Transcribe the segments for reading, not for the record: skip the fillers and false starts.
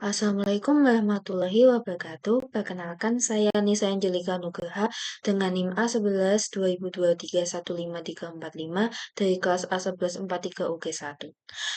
Assalamualaikum warahmatullahi wabarakatuh. Perkenalkan, saya Nisa Angelika Nugraha dengan NIM A11 2023 15345 dari kelas A1143 UG1.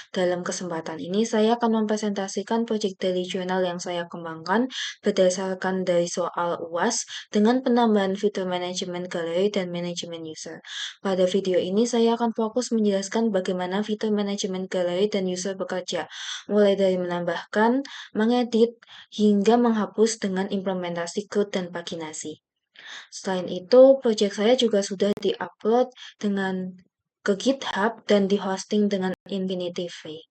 Dalam kesempatan ini, saya akan mempresentasikan proyek dari jurnal yang saya kembangkan berdasarkan dari soal UAS dengan penambahan fitur manajemen galeri dan manajemen user. Pada video ini, saya akan fokus menjelaskan bagaimana fitur manajemen galeri dan user bekerja, mulai dari menambahkan, mengedit, hingga menghapus dengan implementasi code dan paginasi. Selain itu, proyek saya juga sudah diupload ke GitHub dan dihosting dengan Infinity Free.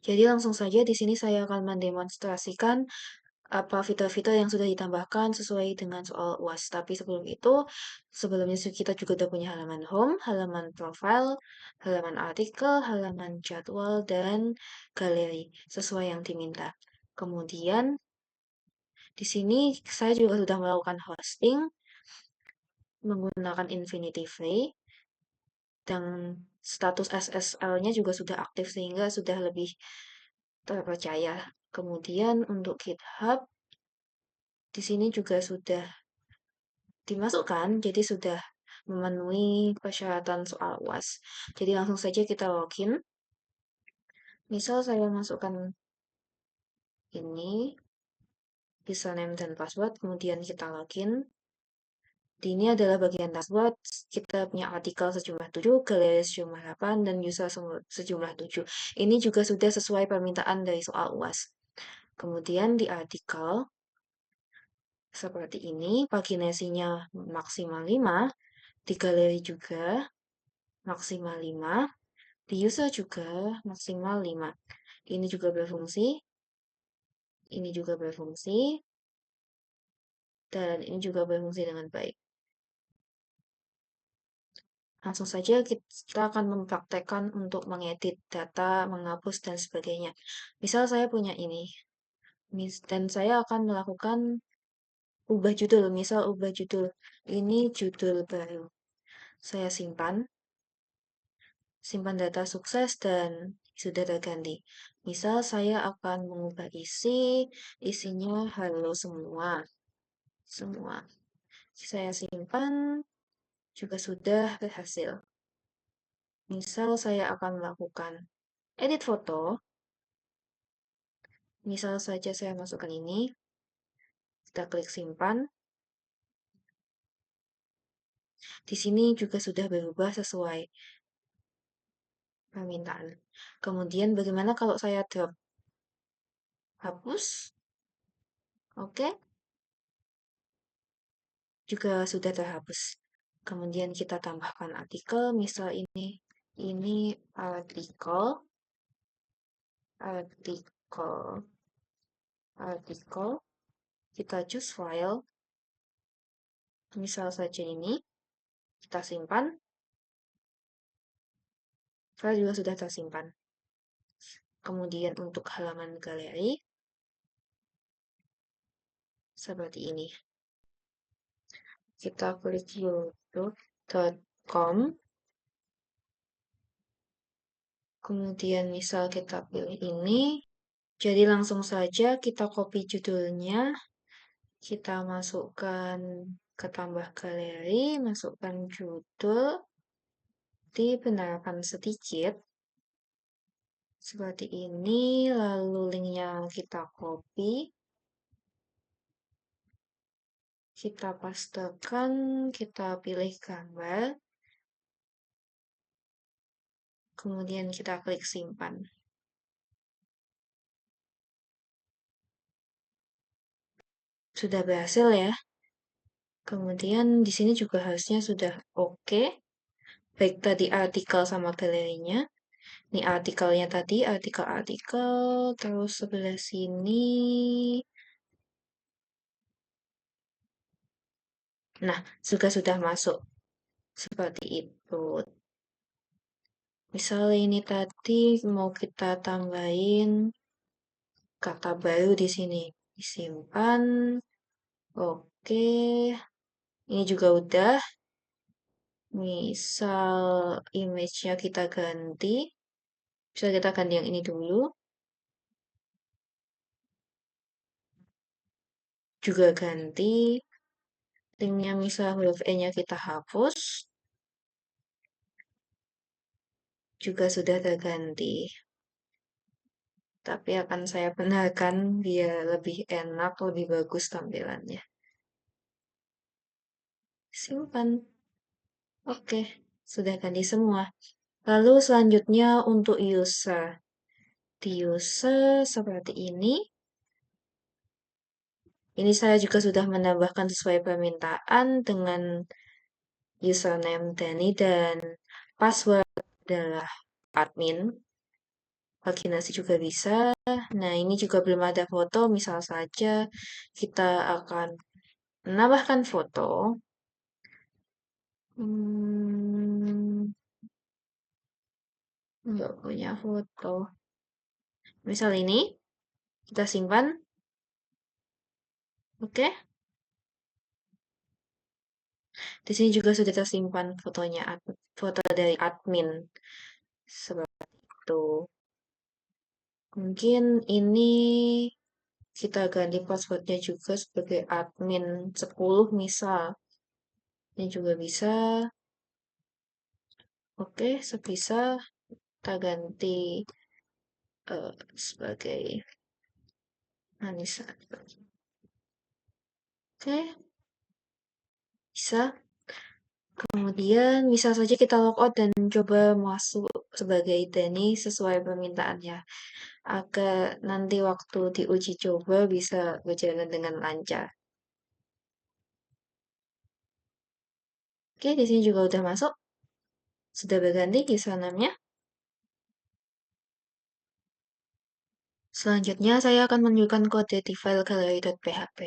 Jadi langsung saja di sini saya akan mendemonstrasikan apa fitur-fitur yang sudah ditambahkan sesuai dengan soal UAS. Tapi sebelumnya kita juga sudah punya halaman home, halaman profile, halaman artikel, halaman jadwal, dan galeri sesuai yang diminta. Kemudian di sini saya juga sudah melakukan hosting menggunakan Infinity Free dan status SSL-nya juga sudah aktif sehingga sudah lebih terpercaya. Kemudian untuk GitHub di sini juga sudah dimasukkan, jadi sudah memenuhi persyaratan soal UAS. Jadi langsung saja kita login. Misal saya masukkan ini, username dan password, kemudian kita login. Di ini adalah bagian dashboard, kita punya artikel sejumlah 7, galeri sejumlah 8, dan user sejumlah 7. Ini juga sudah sesuai permintaan dari soal UAS. Kemudian di artikel, seperti ini, paginasinya maksimal 5, di galeri juga maksimal 5, di user juga maksimal 5. Ini juga berfungsi, ini juga berfungsi, dan ini juga berfungsi dengan baik. Langsung saja kita akan mempraktekkan untuk mengedit data, menghapus, dan sebagainya. Misal saya punya ini, dan saya akan melakukan ubah judul. Misal ubah judul, ini judul baru. Saya simpan data sukses dan sudah terganti. Misal saya akan mengubah isinya halo semua. Saya simpan, juga sudah berhasil. Misal saya akan melakukan edit foto. Misal saja saya masukkan ini, kita klik simpan. Di sini juga sudah berubah sesuai permintaan. Kemudian bagaimana kalau saya drop? Hapus. Oke. Juga sudah terhapus. Kemudian kita tambahkan artikel, misal ini artikel, kita choose file, misal saja ini, kita simpan, file juga sudah tersimpan. Kemudian untuk halaman galeri, seperti ini. Kita klik youtube.com, kemudian misal kita pilih ini, jadi langsung saja kita copy judulnya, kita masukkan ke tambah galeri, masukkan judul, dibenarkan sedikit, seperti ini, lalu linknya kita copy, kita pastekan, kita pilih gambar, kemudian kita klik simpan. Sudah berhasil ya. Kemudian di sini juga harusnya sudah oke. Baik tadi artikel sama galerinya. Ini artikelnya tadi, artikel, terus sebelah sini. Nah, juga sudah masuk. Seperti itu. Misalnya ini tadi mau kita tambahin kata baru di sini. Disimpan. Oke. Ini juga udah. Misal image-nya kita ganti. Bisa kita ganti yang ini dulu. juga ganti. Linknya misal huruf E-nya kita hapus, juga sudah terganti. Tapi akan saya benarkan biar lebih enak, lebih bagus tampilannya. Simpan. Oke, sudah ganti semua. Lalu selanjutnya untuk user. Di user seperti ini. Ini saya juga sudah menambahkan sesuai permintaan dengan username Dani dan password adalah admin. Paginasi juga bisa. Nah, ini juga belum ada foto. Misal saja kita akan menambahkan foto. Hmm, nggak punya foto. Misal ini, kita simpan. Oke. Di sini juga sudah tersimpan fotonya, foto dari admin. Seperti itu. Mungkin ini kita ganti passwordnya juga sebagai admin 10 misal. Ini juga bisa. Oke, sebisa kita ganti sebagai Anissa. Oke, bisa. Kemudian bisa saja kita logout dan coba masuk sebagai Dani sesuai permintaannya. Agar nanti waktu diuji coba bisa berjalan dengan lancar. Oke, di sini juga udah masuk. Sudah berganti username-nya. Selanjutnya, saya akan menunjukkan kode di file gallery.php.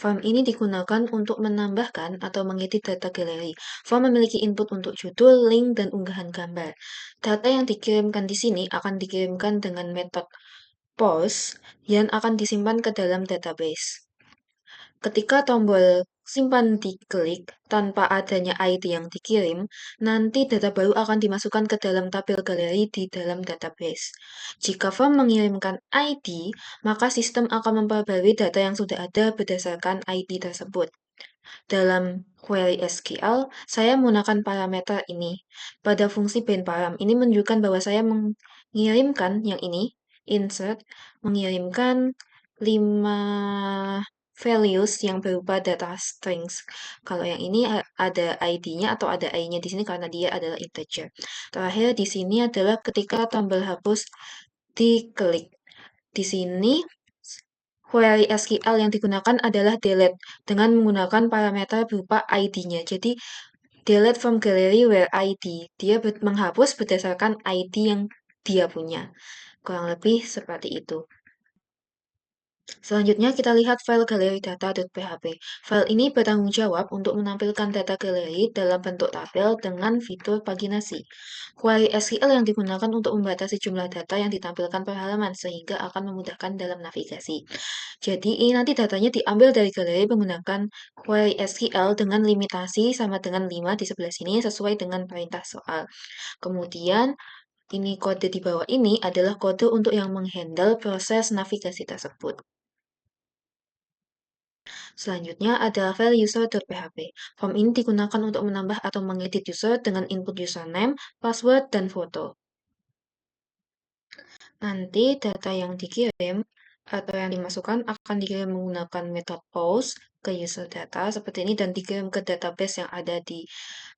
Form ini digunakan untuk menambahkan atau mengedit data galeri. Form memiliki input untuk judul, link, dan unggahan gambar. Data yang dikirimkan di sini akan dikirimkan dengan metode post yang akan disimpan ke dalam database. Ketika tombol simpan diklik tanpa adanya ID yang dikirim, nanti data baru akan dimasukkan ke dalam tabel galeri di dalam database. Jika form mengirimkan ID, maka sistem akan memperbarui data yang sudah ada berdasarkan ID tersebut. Dalam query SQL, saya menggunakan parameter ini. Pada fungsi bind param, ini menunjukkan bahwa saya mengirimkan yang ini, insert, mengirimkan 5 values yang berupa data strings. Kalau yang ini ada ID-nya atau ada I-nya di sini karena dia adalah integer. Terakhir di sini adalah ketika tombol hapus diklik. Di sini query SQL yang digunakan adalah delete dengan menggunakan parameter berupa ID-nya. Jadi delete from gallery where ID. Dia menghapus berdasarkan ID yang dia punya. Kurang lebih seperti itu. Selanjutnya kita lihat file galeri data.php. File ini bertanggung jawab untuk menampilkan data galeri dalam bentuk tabel dengan fitur paginasi. Query SQL yang digunakan untuk membatasi jumlah data yang ditampilkan per halaman sehingga akan memudahkan dalam navigasi. Jadi ini nanti datanya diambil dari galeri menggunakan query SQL dengan limitasi sama dengan 5 di sebelah sini sesuai dengan perintah soal. Kemudian ini kode di bawah ini adalah kode untuk yang menghandle proses navigasi tersebut. Selanjutnya ada file user.php. Form ini digunakan untuk menambah atau mengedit user dengan input username, password, dan foto. Nanti data yang dikirim atau yang dimasukkan akan dikirim menggunakan metode post ke user data seperti ini dan dikirim ke database yang ada di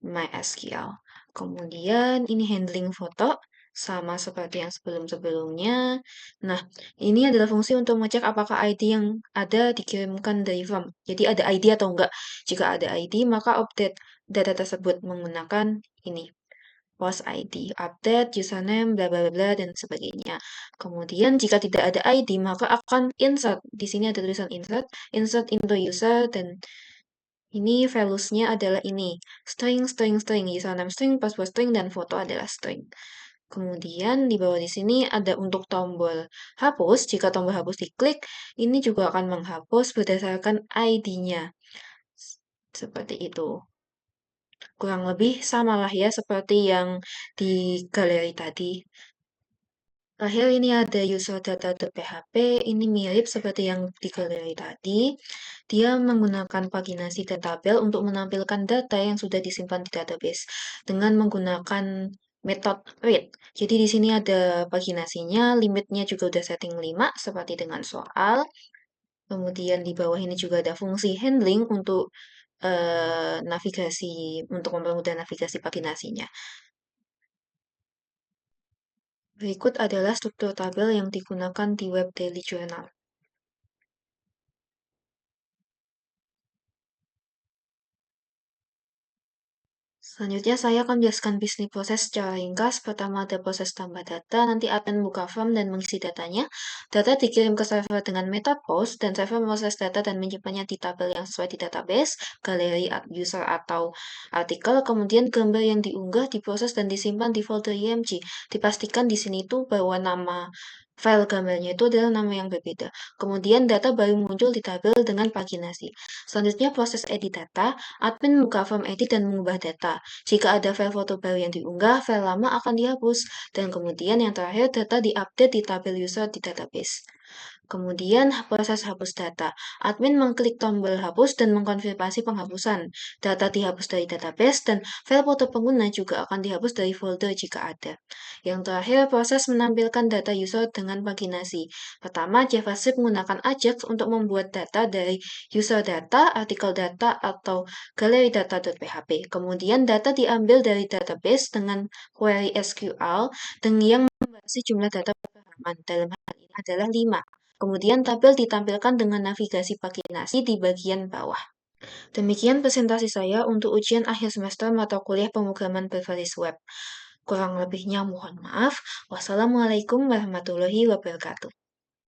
MySQL. Kemudian ini handling foto sama seperti yang sebelum-sebelumnya. Nah, ini adalah fungsi untuk mengecek apakah ID yang ada dikirimkan dari form. Jadi ada ID atau enggak. Jika ada ID, maka update data tersebut menggunakan ini post ID, update, username, bla bla bla dan sebagainya. Kemudian jika tidak ada ID, maka akan insert. Di sini ada tulisan insert, insert into user dan ini values-nya adalah ini. String, string, string, username string, password string, dan foto adalah string. Kemudian di bawah di sini ada untuk tombol hapus. Jika tombol hapus diklik, ini juga akan menghapus berdasarkan ID-nya. Seperti itu. Kurang lebih samalah ya seperti yang di galeri tadi. Terakhir ini ada user data.php, ini mirip seperti yang di galeri tadi. Dia menggunakan paginasi dan tabel untuk menampilkan data yang sudah disimpan di database dengan menggunakan metode read. Jadi di sini ada paginasinya, limitnya juga udah setting 5 seperti dengan soal. Kemudian di bawah ini juga ada fungsi handling untuk navigasi, untuk mempermudah navigasi paginasinya. Berikut adalah struktur tabel yang digunakan di web daily journal. Selanjutnya saya akan menjelaskan bisnis proses secara ringkas. Pertama ada proses tambah data, nanti admin buka form dan mengisi datanya. Data dikirim ke server dengan metode post, dan server memproses data dan menyimpannya di tabel yang sesuai di database, galeri user atau artikel. Kemudian gambar yang diunggah diproses dan disimpan di folder IMG. Dipastikan di sini tuh bahwa nama file gambarnya itu adalah nama yang berbeda. Kemudian data baru muncul di tabel dengan paginasi. Selanjutnya proses edit data. Admin buka form edit dan mengubah data. Jika ada file foto baru yang diunggah, file lama akan dihapus. Dan kemudian yang terakhir, data diupdate di tabel user di database. Kemudian proses hapus data. Admin mengklik tombol hapus dan mengkonfirmasi penghapusan. Data dihapus dari database dan file foto pengguna juga akan dihapus dari folder jika ada. Yang terakhir, proses menampilkan data user dengan paginasi. Pertama, JavaScript menggunakan Ajax untuk membuat data dari user data, artikel data, atau galeri data.php. Kemudian data diambil dari database dengan query SQL dan yang membatasi jumlah data per halaman. Dalam hal ini adalah 5. Kemudian tabel ditampilkan dengan navigasi paginasi di bagian bawah. Demikian presentasi saya untuk ujian akhir semester mata kuliah pemrograman berbasis web. Kurang lebihnya mohon maaf. Wassalamualaikum warahmatullahi wabarakatuh.